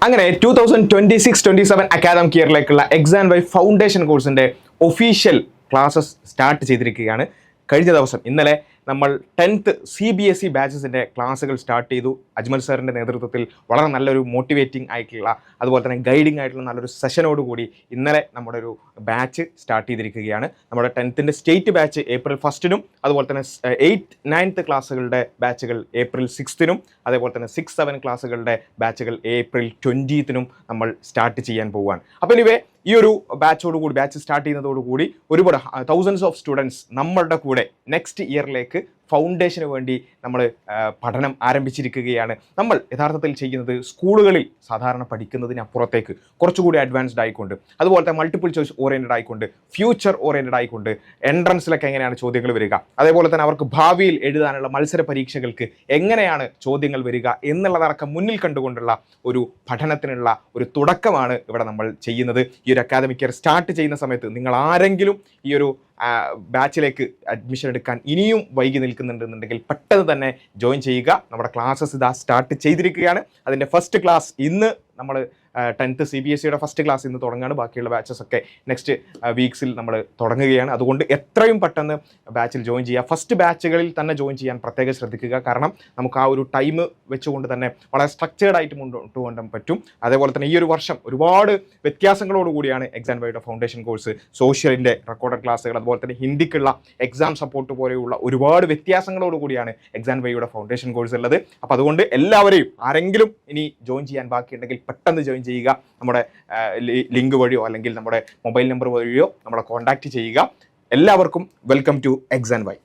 അങ്ങനെ 2026-27 academic ഇയറിലേക്കുള്ള exam Y foundation കോഴ്സിൻ്റെ official classes start ചെയ്തിരിക്കുകയാണ്. കഴിഞ്ഞ ദിവസം ഇന്നലെ നമ്മൾ 10th CBSE ബാച്ചസിൻ്റെ ക്ലാസ്സുകൾ സ്റ്റാർട്ട് ചെയ്തു. അജ്മൽ സാറിൻ്റെ നേതൃത്വത്തിൽ വളരെ നല്ലൊരു മോട്ടിവേറ്റിംഗ് ആയിട്ടുള്ള അതുപോലെ തന്നെ ഗൈഡിങ് ആയിട്ടുള്ള നല്ലൊരു സെഷനോട് കൂടി ഇന്നലെ നമ്മുടെ ഒരു ബാച്ച് സ്റ്റാർട്ട് ചെയ്തിരിക്കുകയാണ്. നമ്മുടെ 10th സ്റ്റേറ്റ് ബാച്ച് April 1 അതുപോലെ തന്നെ 8th 9th ക്ലാസ്സുകളുടെ ബാച്ചുകൾ April 6 അതേപോലെ തന്നെ 6, 7 ക്ലാസ്സുകളുടെ ബാച്ചുകൾ April 20 നമ്മൾ സ്റ്റാർട്ട് ചെയ്യാൻ പോവുകയാണ്. അപ്പോൾ ഇനിവേ ഈ ഒരു ബാച്ച് സ്റ്റാർട്ട് ചെയ്യുന്നതോടുകൂടി ഒരുപാട് തൗസൻഡ്സ് ഓഫ് സ്റ്റുഡൻസ് നമ്മളുടെ കൂടെ നെക്സ്റ്റ് ഇയറിലേക്ക് ഫൗണ്ടേഷന് വേണ്ടി നമ്മൾ പഠനം ആരംഭിച്ചിരിക്കുകയാണ്. നമ്മൾ യഥാർത്ഥത്തിൽ ചെയ്യുന്നത് സ്കൂളുകളിൽ സാധാരണ പഠിക്കുന്നതിനപ്പുറത്തേക്ക് കുറച്ചുകൂടി അഡ്വാൻസ്ഡ് ആയിക്കൊണ്ട് അതുപോലെ തന്നെ മൾട്ടിപ്പിൾ ചോയ്സ് ഓറിയൻറ്റഡ് ആയിക്കൊണ്ട് ഫ്യൂച്ചർ ഓറിയൻറ്റഡ് ആയിക്കൊണ്ട് എൻട്രൻസിലൊക്കെ എങ്ങനെയാണ് ചോദ്യങ്ങൾ വരിക, അതേപോലെ തന്നെ അവർക്ക് ഭാവിയിൽ എഴുതാനുള്ള മത്സര പരീക്ഷകൾക്ക് എങ്ങനെയാണ് ചോദ്യങ്ങൾ വരിക എന്നുള്ളതടക്കം മുന്നിൽ കണ്ടുകൊണ്ടുള്ള ഒരു പഠനത്തിനുള്ള ഒരു തുടക്കമാണ് ഇവിടെ നമ്മൾ ചെയ്യുന്നത്. ഈ ഒരു അക്കാദമിക് ഇയർ സ്റ്റാർട്ട് ചെയ്യുന്ന സമയത്ത് നിങ്ങൾ ആരെങ്കിലും ഈ ഒരു ബാച്ചിലേക്ക് അഡ്മിഷൻ എടുക്കാൻ ഇനിയും വൈകി നിൽക്കുന്നുണ്ടെന്നുണ്ടെങ്കിൽ പെട്ടെന്ന് തന്നെ ജോയിൻ ചെയ്യുക. നമ്മുടെ ക്ലാസ്സസ് ഇതാ സ്റ്റാർട്ട് ചെയ്തിരിക്കുകയാണ്. അതിൻ്റെ ഫസ്റ്റ് ക്ലാസ് ഇന്ന് നമ്മൾ 10th CBSEയുടെ ഫസ്റ്റ് ക്ലാസ് ഇന്ന് തുടങ്ങുകയാണ്. ബാക്കിയുള്ള ബാച്ചസ് ഒക്കെ നെക്സ്റ്റ് വീക്സിൽ നമ്മൾ തുടങ്ങുകയാണ്. അതുകൊണ്ട് എത്രയും പെട്ടെന്ന് ബാച്ചിൽ ജോയിൻ ചെയ്യുക. ഫസ്റ്റ് ബാച്ചുകളിൽ തന്നെ ജോയിൻ ചെയ്യാൻ പ്രത്യേകം ശ്രദ്ധിക്കുക. കാരണം നമുക്ക് ആ ഒരു ടൈം വെച്ചുകൊണ്ട് തന്നെ വളരെ സ്ട്രക്ചേർഡ് ആയിട്ട് മുന്നോട്ട് കൊണ്ടുപോകാൻ പറ്റും. അതേപോലെ തന്നെ ഈ ഒരു വർഷം ഒരുപാട് വ്യത്യാസങ്ങളോട് കൂടിയാണ് എക്സാം വൈയുടെ ഫൗണ്ടേഷൻ കോഴ്സ്, സോഷ്യലിൻ്റെ റെക്കോർഡഡ് ക്ലാസ്സുകൾ, അതുപോലെ തന്നെ ഹിന്ദിക്കുള്ള എക്സാം സപ്പോർട്ട് പോലെയുള്ള ഒരുപാട് വ്യത്യാസങ്ങളോട് കൂടിയാണ് എക്സാം വൈയുടെ ഫൗണ്ടേഷൻ കോഴ്സ് ഉള്ളത്. അപ്പോൾ അതുകൊണ്ട് എല്ലാവരെയും ആരെങ്കിലും ഇനി ജോയിൻ ചെയ്യാൻ ബാക്കിയുണ്ടെങ്കിൽ പെട്ടെന്ന് ജോയിൻ ചെയ്യുക. നമ്മുടെ ലിങ്ക് വഴിയോ അല്ലെങ്കിൽ നമ്മുടെ മൊബൈൽ നമ്പർ വഴിയോ നമ്മളെ കോൺടാക്റ്റ് ചെയ്യുക. എല്ലാവർക്കും വെൽക്കം ടു എക്സാം വൈ.